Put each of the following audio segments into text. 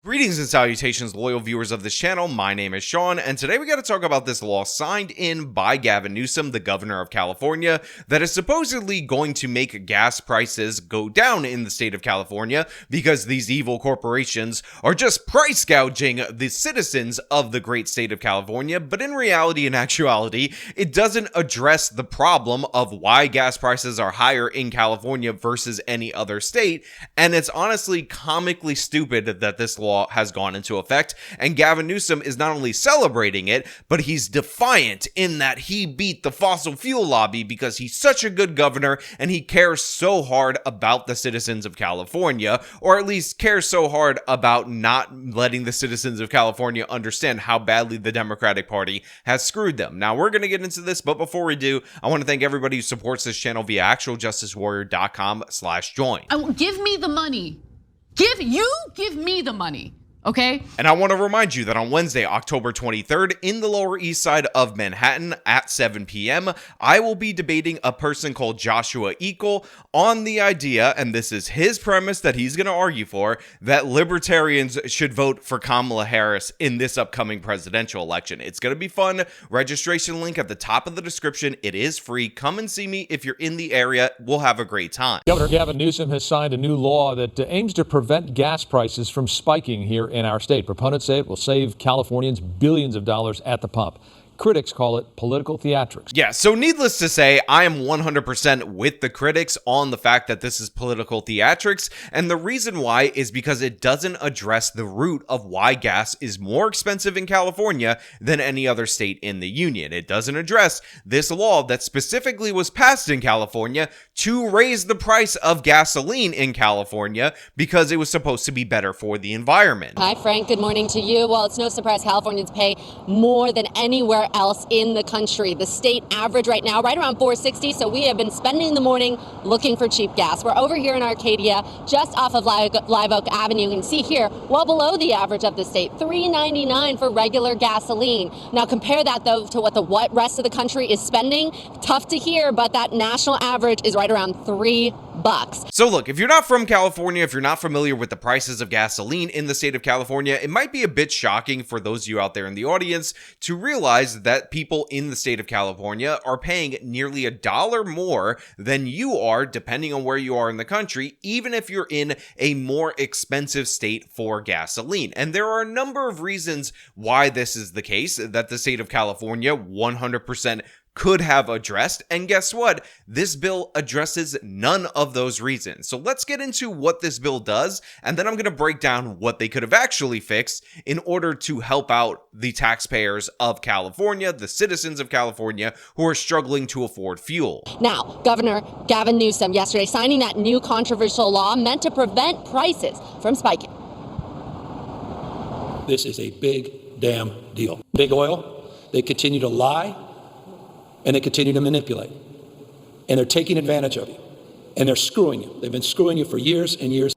Greetings and salutations, loyal viewers of this channel. My name is Sean, and today we got to talk about this law signed in by Gavin Newsom, the governor of California, that is supposedly going to make gas prices go down in the state of California because these evil corporations are just price gouging the citizens of the great state of California. But in reality and actuality, it doesn't address the problem of why gas prices are higher in California versus any other state, and it's honestly comically stupid that this law has gone into effect, and Gavin Newsom is not only celebrating it, but he's defiant in that he beat the fossil fuel lobby because he's such a good governor and he cares so hard about the citizens of California, or at least cares so hard about not letting the citizens of California understand how badly the Democratic Party has screwed them. Now, we're going to get into this, but before we do, I want to thank everybody who supports this channel via actualjusticewarrior.com/join. Give me the money. Give me the money. Okay. And I want to remind you that on Wednesday, October 23rd, in the Lower East Side of Manhattan at 7 p.m., I will be debating a person called Joshua Eagle on the idea, and this is his premise that he's going to argue for, that libertarians should vote for Kamala Harris in this upcoming presidential election. It's going to be fun. Registration link at the top of the description. It is free. Come and see me if you're in the area. We'll have a great time. Governor Gavin Newsom has signed a new law that aims to prevent gas prices from spiking here in our state. Proponents say it will save Californians billions of dollars at the pump. Critics call it political theatrics. Yeah, so needless to say, I am 100% with the critics on the fact that this is political theatrics, and the reason why is because it doesn't address the root of why gas is more expensive in California than any other state in the union. It doesn't address this law that specifically was passed in California to raise the price of gasoline in California because it was supposed to be better for the environment. Hi, Frank. Good morning to you. Well, it's no surprise Californians pay more than anywhere else in the country. The state average right now, right around $4.60. So we have been spending the morning looking for cheap gas. We're over here in Arcadia, just off of Live Oak Avenue. You can see here, well below the average of the state, $3.99 for regular gasoline. Now compare that though to what rest of the country is spending. Tough to hear, but that national average is right around $3. So look, if you're not from California, if you're not familiar with the prices of gasoline in the state of California, it might be a bit shocking for those of you out there in the audience to realize that people in the state of California are paying nearly $1 more than you are, depending on where you are in the country, even if you're in a more expensive state for gasoline. And there are a number of reasons why this is the case, that the state of California 100% could have addressed, and guess what? This bill addresses none of those reasons. So let's get into what this bill does, and then I'm going to break down what they could have actually fixed in order to help out the taxpayers of California, the citizens of California who are struggling to afford fuel. Now, Governor Gavin Newsom yesterday signing that new controversial law meant to prevent prices from spiking. This is a big damn deal. Big oil, they continue to lie, and they continue to manipulate. And they're taking advantage of you. And they're screwing you. They've been screwing you for years and years.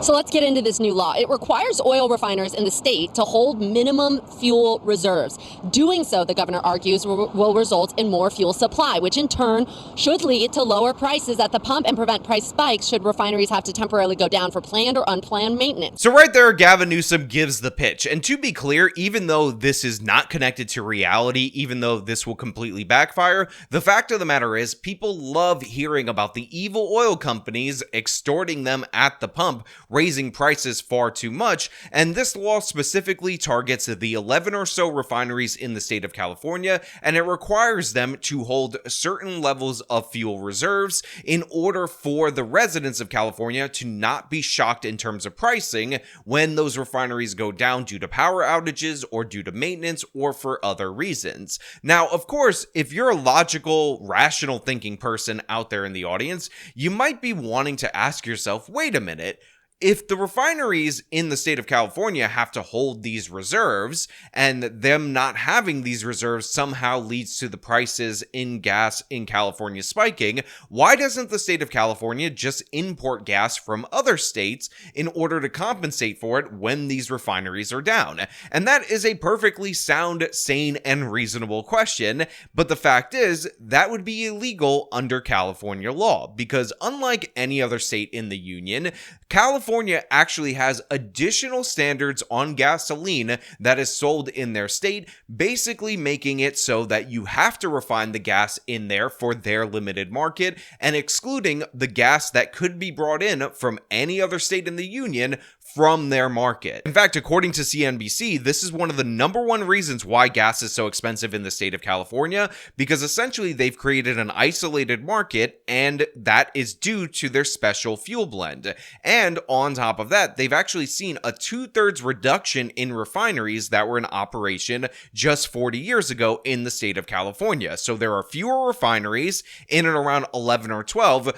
So let's get into this new law. It requires oil refiners in the state to hold minimum fuel reserves. Doing so, the governor argues, will result in more fuel supply, which in turn should lead to lower prices at the pump and prevent price spikes should refineries have to temporarily go down for planned or unplanned maintenance. So right there, Gavin Newsom gives the pitch. And to be clear, even though this is not connected to reality, even though this will completely backfire, the fact of the matter is people love hearing about the evil oil companies extorting them at the pump, raising prices far too much, and this law specifically targets the 11 or so refineries in the state of California, and it requires them to hold certain levels of fuel reserves in order for the residents of California to not be shocked in terms of pricing when those refineries go down due to power outages or due to maintenance or for other reasons. Now, of course, if you're a logical, rational thinking person out there in the audience, you might be wanting to ask yourself, wait a minute, if the refineries in the state of California have to hold these reserves, and them not having these reserves somehow leads to the prices in gas in California spiking, why doesn't the state of California just import gas from other states in order to compensate for it when these refineries are down? And that is a perfectly sound, sane, and reasonable question, but the fact is, that would be illegal under California law, because unlike any other state in the union, California California actually has additional standards on gasoline that is sold in their state, basically making it so that you have to refine the gas in there for their limited market and excluding the gas that could be brought in from any other state in the union from their market. In fact, according to CNBC, this is one of the #1 reasons why gas is so expensive in the state of California, because essentially they've created an isolated market, and that is due to their special fuel blend. And on top of that, they've actually seen a 2/3 reduction in refineries that were in operation just 40 years ago in the state of California. So there are fewer refineries, in and around 11 or 12,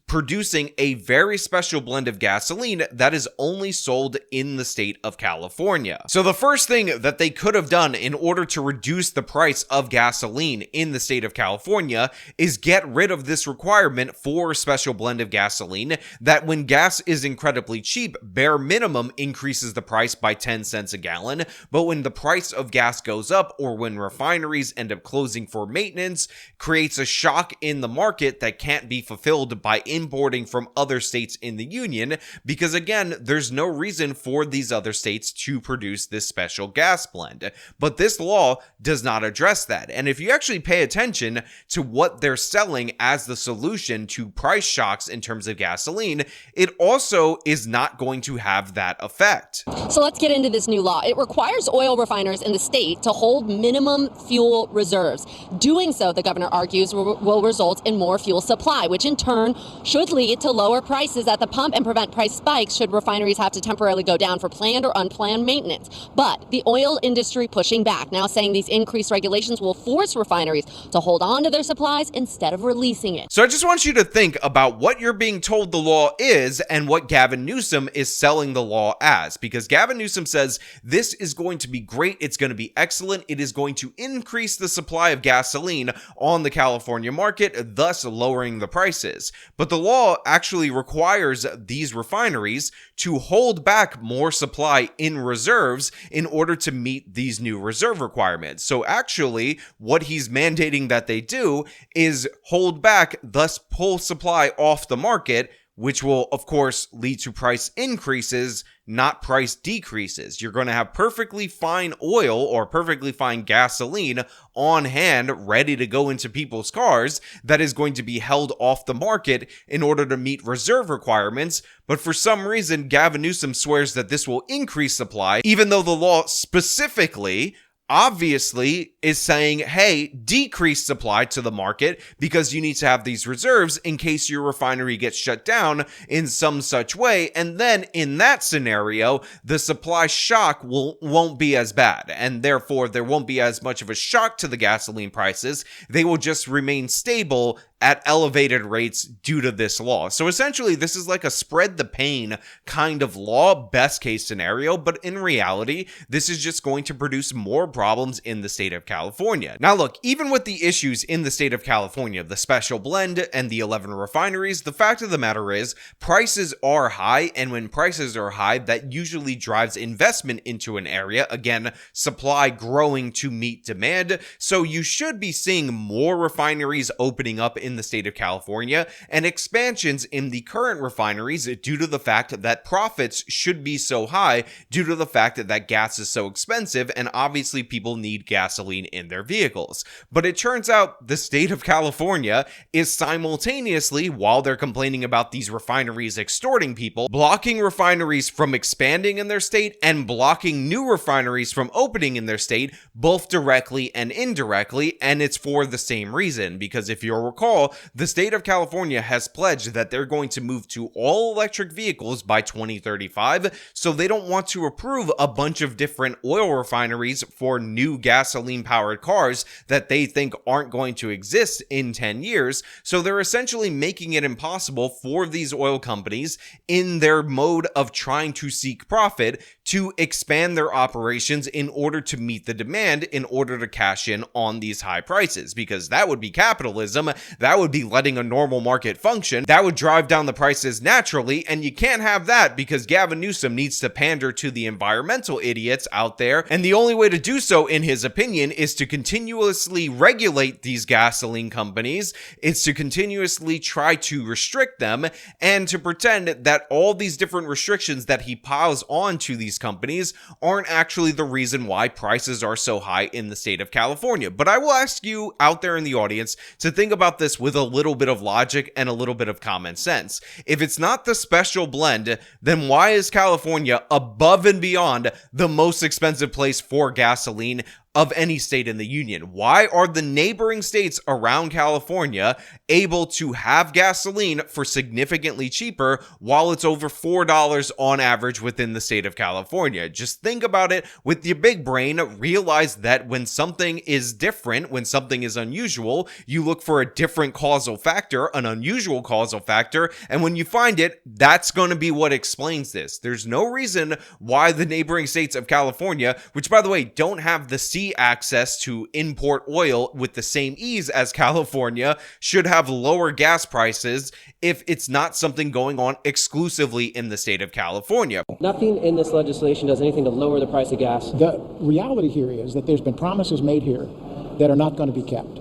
producing a very special blend of gasoline that is only sold in the state of California. So the first thing that they could have done in order to reduce the price of gasoline in the state of California is get rid of this requirement for a special blend of gasoline that when gas is incredibly cheap, bare minimum increases the price by 10 cents a gallon, but when the price of gas goes up or when refineries end up closing for maintenance, creates a shock in the market that can't be fulfilled by importing from other states in the union, because again, there's no reason for these other states to produce this special gas blend. But this law does not address that. And if you actually pay attention to what they're selling as the solution to price shocks in terms of gasoline, it also is not going to have that effect. So let's get into this new law. It requires oil refiners in the state to hold minimum fuel reserves. Doing so, the governor argues, will result in more fuel supply, which in turn should lead to lower prices at the pump and prevent price spikes should refineries have to temporarily go down for planned or unplanned maintenance. But the oil industry pushing back, now saying these increased regulations will force refineries to hold on to their supplies instead of releasing it. So I just want you to think about what you're being told the law is and what Gavin Newsom is selling the law as, because Gavin Newsom says this is going to be great, it's going to be excellent, it is going to increase the supply of gasoline on the California market, thus lowering the prices. But the law actually requires these refineries to hold back more supply in reserves in order to meet these new reserve requirements. So actually, what he's mandating that they do is hold back, thus pull supply off the market, which will, of course, lead to price increases, not price decreases. You're going to have perfectly fine oil or perfectly fine gasoline on hand, ready to go into people's cars, that is going to be held off the market in order to meet reserve requirements. But for some reason, Gavin Newsom swears that this will increase supply, even though the law specifically obviously is saying, hey, decrease supply to the market because you need to have these reserves in case your refinery gets shut down in some such way. And then in that scenario, the supply shock won't be as bad. And therefore, there won't be as much of a shock to the gasoline prices. They will just remain stable at elevated rates due to this law. So essentially, this is like a spread the pain kind of law, best case scenario, but in reality, this is just going to produce more problems in the state of California. Now look, even with the issues in the state of California, the special blend and the 11 refineries, the fact of the matter is prices are high, and when prices are high, that usually drives investment into an area. Again, supply growing to meet demand. So you should be seeing more refineries opening up in the state of California and expansions in the current refineries due to the fact that profits should be so high due to the fact that gas is so expensive and obviously people need gasoline in their vehicles. But it turns out the state of California is simultaneously, while they're complaining about these refineries extorting people, blocking refineries from expanding in their state and blocking new refineries from opening in their state, both directly and indirectly, and it's for the same reason, because if you'll recall, the state of California has pledged that they're going to move to all electric vehicles by 2035, so they don't want to approve a bunch of different oil refineries for new gasoline-powered cars that they think aren't going to exist in 10 years, so they're essentially making it impossible for these oil companies, in their mode of trying to seek profit, to expand their operations in order to meet the demand, in order to cash in on these high prices, because that would be capitalism. That would be letting a normal market function. That would drive down the prices naturally, and you can't have that because Gavin Newsom needs to pander to the environmental idiots out there, and the only way to do so, in his opinion, is to continuously regulate these gasoline companies. It's to continuously try to restrict them and to pretend that all these different restrictions that he piles onto these companies aren't actually the reason why prices are so high in the state of California. But I will ask you out there in the audience to think about this with a little bit of logic and a little bit of common sense. If it's not the special blend, then why is California above and beyond the most expensive place for gasoline of any state in the union? Why are the neighboring states around California able to have gasoline for significantly cheaper while it's over $4 on average within the state of California? Just think about it with your big brain. Realize that when something is different, when something is unusual, you look for a different causal factor, an unusual causal factor, and when you find it, that's going to be what explains this. There's no reason why the neighboring states of California, which by the way don't have the sea access to import oil with the same ease as California, should have lower gas prices if it's not something going on exclusively in the state of California. Nothing in this legislation does anything to lower the price of gas. The reality here is that there's been promises made here that are not going to be kept.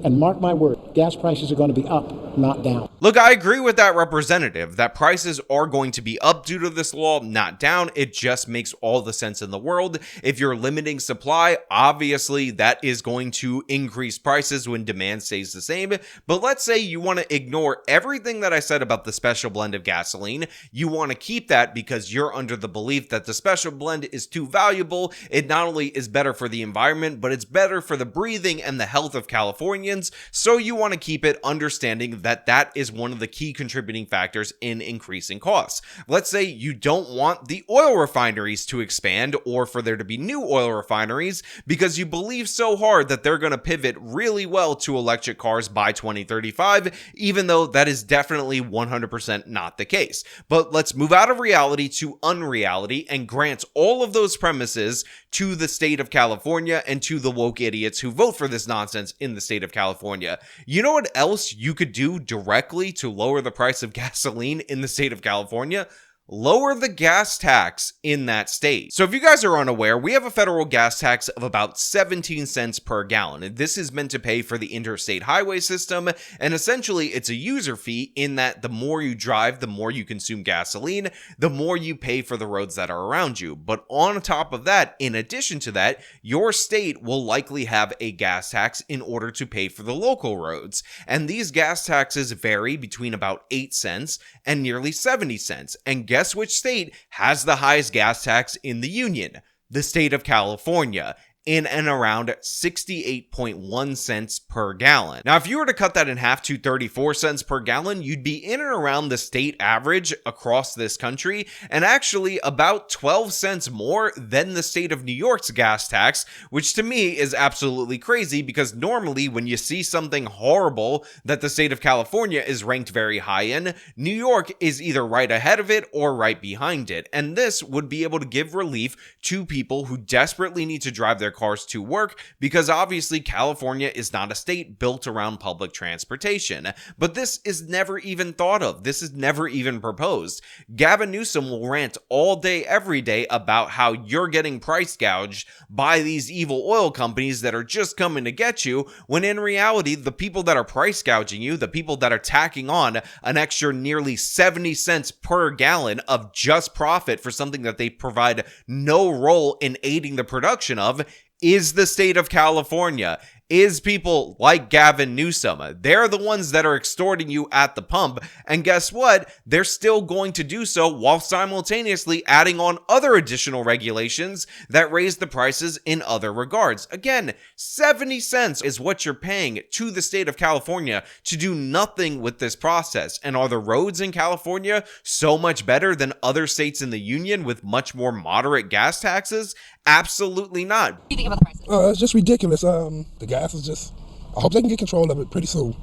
And mark my word, gas prices are going to be up, not down. Look, I agree with that representative that prices are going to be up due to this law, not down. It just makes all the sense in the world. If you're limiting supply, obviously that is going to increase prices when demand stays the same. But let's say you want to ignore everything that I said about the special blend of gasoline. You want to keep that because you're under the belief that the special blend is too valuable. It not only is better for the environment, but it's better for the breathing and the health of Californians. So you want to keep it, understanding that that is one of the key contributing factors in increasing costs. Let's say you don't want the oil refineries to expand or for there to be new oil refineries because you believe so hard that they're going to pivot really well to electric cars by 2035, even though that is definitely 100% not the case. But let's move out of reality to unreality and grant all of those premises to the state of California and to the woke idiots who vote for this nonsense in the state of California. You know what else you could do directly to lower the price of gasoline in the state of California? Lower the gas tax in that state. So if you guys are unaware, we have a federal gas tax of about 17 cents per gallon. And this is meant to pay for the interstate highway system. And essentially it's a user fee in that the more you drive, the more you consume gasoline, the more you pay for the roads that are around you. But on top of that, in addition to that, your state will likely have a gas tax in order to pay for the local roads. And these gas taxes vary between about 8 cents and nearly 70 cents. And guess which state has the highest gas tax in the union? The state of California, in and around 68.1 cents per gallon. Now, if you were to cut that in half to 34 cents per gallon, you'd be in and around the state average across this country, and actually about 12 cents more than the state of New York's gas tax, which to me is absolutely crazy because normally when you see something horrible that the state of California is ranked very high in, New York is either right ahead of it or right behind it. And this would be able to give relief to people who desperately need to drive their cars to work, because obviously California is not a state built around public transportation. But this is never even thought of. This is never even proposed. Gavin Newsom will rant all day, every day about how you're getting price gouged by these evil oil companies that are just coming to get you, when in reality, the people that are price gouging you, the people that are tacking on an extra nearly 70 cents per gallon of just profit for something that they provide no role in aiding the production of, is the state of California. Is people like Gavin Newsom. They're the ones that are extorting you at the pump, and guess what? They're still going to do so while simultaneously adding on other additional regulations that raise the prices in other regards. Again, 70 cents is what you're paying to the state of California to do nothing with this process. And are the roads in California so much better than other states in the union with much more moderate gas taxes? Absolutely not. What do you think about the prices? It's just ridiculous. The gas is just, I hope they can get control of it pretty soon.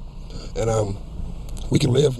And we can live,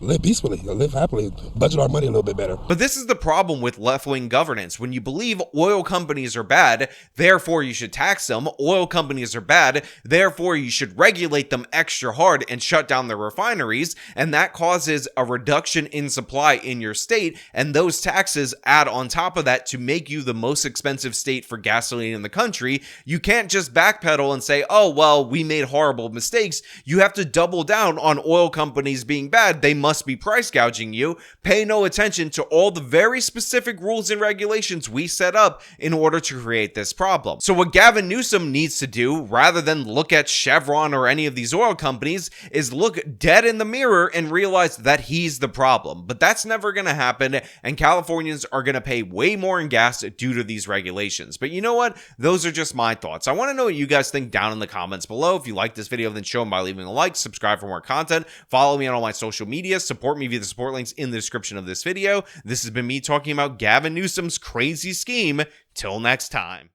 live peacefully, live happily, budget our money a little bit better. But this is the problem with left-wing governance. When you believe oil companies are bad, therefore you should tax them. Oil companies are bad, therefore you should regulate them extra hard and shut down their refineries. And that causes a reduction in supply in your state. And those taxes add on top of that to make you the most expensive state for gasoline in the country. You can't just backpedal and say, oh, well, we made horrible mistakes. You have to double down on oil companies being bad. They must be price gouging you. Pay no attention to all the very specific rules and regulations we set up in order to create this problem. So what Gavin Newsom needs to do, rather than look at Chevron or any of these oil companies, is look dead in the mirror and realize that he's the problem. But that's never going to happen, and Californians are going to pay way more in gas due to these regulations. But you know what? Those are just my thoughts. I want to know what you guys think down in the comments below. If you like this video, then show them by leaving a like, subscribe for more content, follow me on all my social media, support me via the support links in the description of this video. This has been me talking about Gavin Newsom's crazy scheme. Till next time.